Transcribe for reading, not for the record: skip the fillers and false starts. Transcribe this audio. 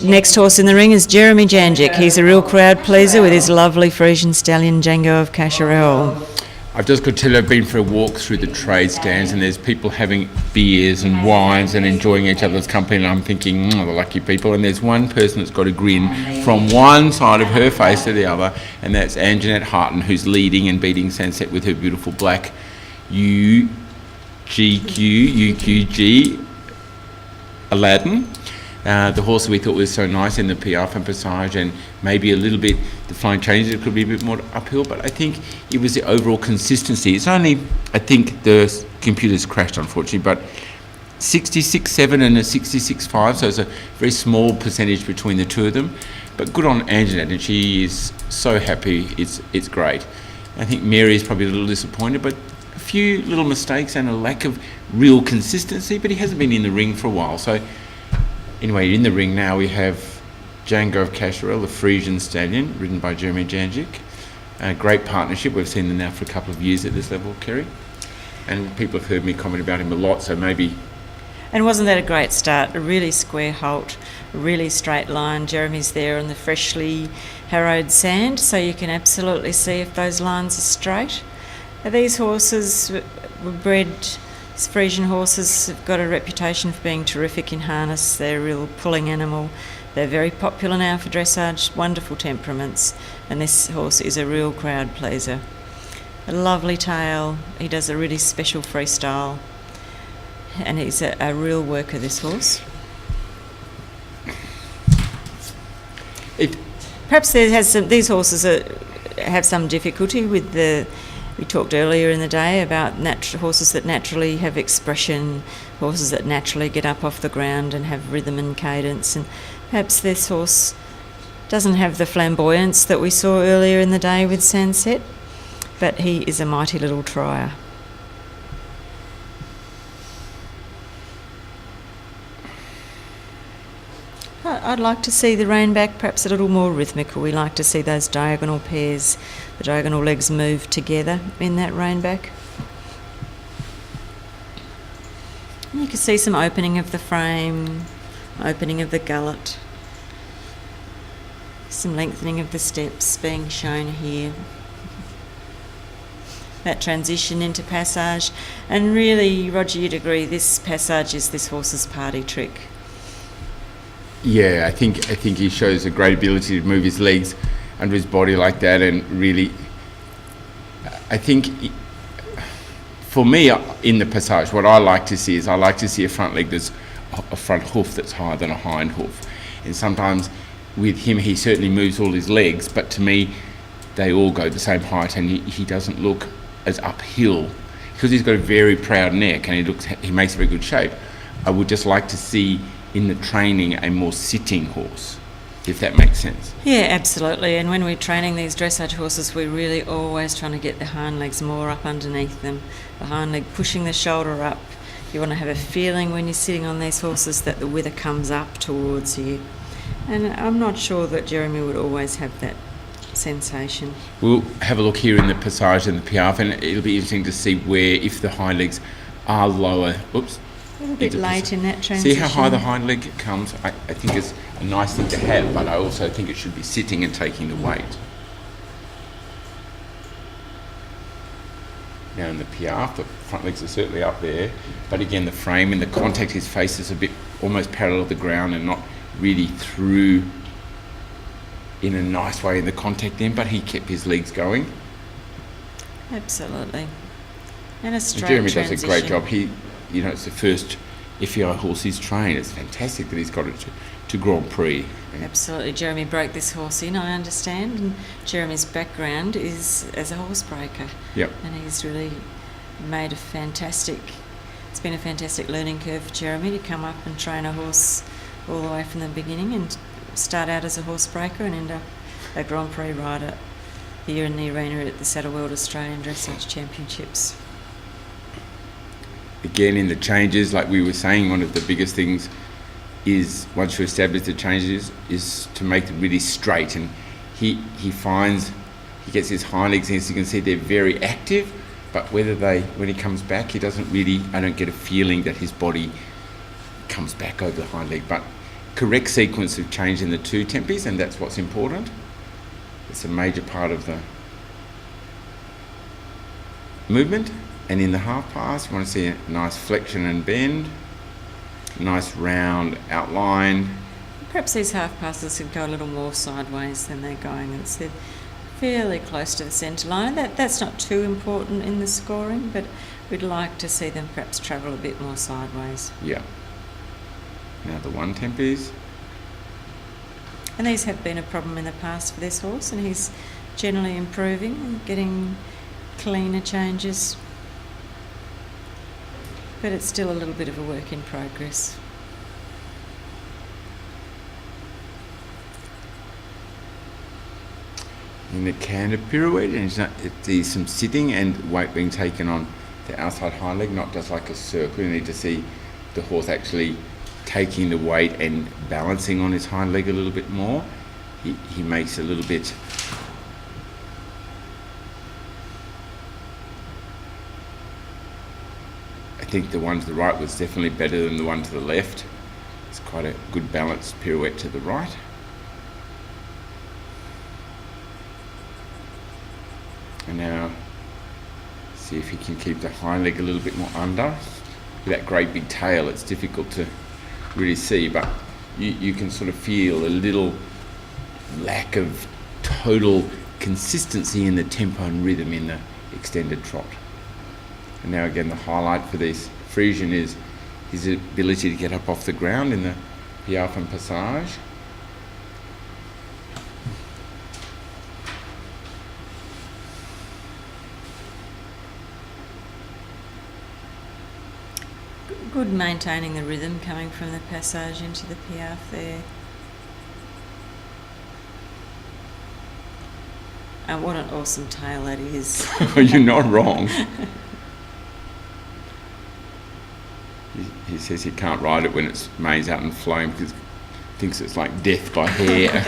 next horse in the ring is Jeremy Janjic. He's a real crowd pleaser with his lovely Frisian stallion Django Of Cacharel. I've just got to tell you, I've been for a walk through the trade stands and there's people having beers and wines and enjoying each other's company, and I'm thinking, the lucky people. And there's one person that's got a grin from one side of her face to the other, and that's Anjanette Harton, who's leading and beating Sunset with her beautiful black UQG Aladdin. The horse we thought was so nice in the Piaffe and Passage, and maybe a little bit, the flying changes, it could be a bit more uphill, but I think it was the overall consistency. It's only, I think the computers crashed unfortunately, but 66.7 and a 66.5, so it's a very small percentage between the two of them. But good on Anjanette, and she is so happy, it's great. I think Mary is probably a little disappointed, but a few little mistakes and a lack of real consistency, but he hasn't been in the ring for a while. So anyway, in the ring now we have Django Of Cacharel, the Frisian stallion, ridden by Jeremy Janjic. A great partnership. We've seen them now for a couple of years at this level, Kerry. And people have heard me comment about him a lot, so maybe... And wasn't that a great start? A really square halt, a really straight line. Jeremy's there on the freshly harrowed sand, so you can absolutely see if those lines are straight. These horses were bred... Frisian horses have got a reputation for being terrific in harness. They're a real pulling animal. They're very popular now for dressage, wonderful temperaments, and this horse is a real crowd pleaser. A lovely tail, he does a really special freestyle, and he's a real worker, this horse. Perhaps these horses have some difficulty with the... We talked earlier in the day about horses that naturally have expression, horses that naturally get up off the ground and have rhythm and cadence, and perhaps this horse doesn't have the flamboyance that we saw earlier in the day with Sunset, but he is a mighty little trier. I'd like to see the rein back perhaps a little more rhythmical. We like to see those diagonal pairs, the diagonal legs move together in that rein back. And you can see some opening of the frame, opening of the gullet, some lengthening of the steps being shown here. That transition into Passage, and really, Roger, you'd agree this Passage is this horse's party trick. Yeah, I think he shows a great ability to move his legs under his body like that, and really, I think for me in the Passage, what I like to see is a front leg that's a front hoof that's higher than a hind hoof, and sometimes with him he certainly moves all his legs, but to me they all go the same height, and he doesn't look as uphill because he's got a very proud neck and he makes a very good shape. I would just like to see in the training a more sitting horse, if that makes sense. Yeah, absolutely. And when we're training these dressage horses, we're really always trying to get the hind legs more up underneath them, the hind leg pushing the shoulder up. You want to have a feeling when you're sitting on these horses that the wither comes up towards you. And I'm not sure that Jeremy would always have that sensation. We'll have a look here in the Passage and the Piaffe, and it'll be interesting to see where, if the hind legs are lower, a little bit late in that transition. See how high the hind leg comes? I think it's a nice thing to have, but I also think it should be sitting and taking the weight. Now in the Piaffe, the front legs are certainly up there, but again the frame and the contact, his face is a bit almost parallel to the ground and not really through in a nice way in the contact then, but he kept his legs going. Absolutely. And a straight Jeremy transition. does a great job. It's the first FEI horse he's trained. It's fantastic that he's got it to Grand Prix. Absolutely. Jeremy broke this horse in, I understand, and Jeremy's background is as a horse breaker. Yep. And he's really made it's been a fantastic learning curve for Jeremy to come up and train a horse all the way from the beginning and start out as a horse breaker and end up a Grand Prix rider here in the arena at the Saddleworld Australian Dressage Championships. Again, in the changes, like we were saying, one of the biggest things is, once you establish the changes, is to make them really straight. And he gets his hind legs, and as you can see, they're very active, but when he comes back, I don't get a feeling that his body comes back over the hind leg. But correct sequence of changing the two tempes, and that's what's important. It's a major part of the movement. And in the half pass, you want to see a nice flexion and bend, nice round outline. Perhaps these half passes could go a little more sideways than they're going. It's fairly close to the centre line. That's not too important in the scoring, but we'd like to see them perhaps travel a bit more sideways. Yeah. Now the one tempes. And these have been a problem in the past for this horse, and he's generally improving and getting cleaner changes. But it's still a little bit of a work in progress. In the canter pirouette, and there's some sitting and weight being taken on the outside hind leg, not just like a circle. You need to see the horse actually taking the weight and balancing on his hind leg a little bit more. He makes a little bit I think the one to the right was definitely better than the one to the left. It's quite a good balanced pirouette to the right. And now see if he can keep the hind leg a little bit more under. With that great big tail, it's difficult to really see, but you can sort of feel a little lack of total consistency in the tempo and rhythm in the extended trot. And now again, the highlight for this Frisian is his ability to get up off the ground in the Piaffe and Passage. Good maintaining the rhythm coming from the Passage into the Piaffe there. And what an awesome tail that is. You're not wrong. He says he can't ride it when it's mains out and flowing because he thinks it's like death by hair.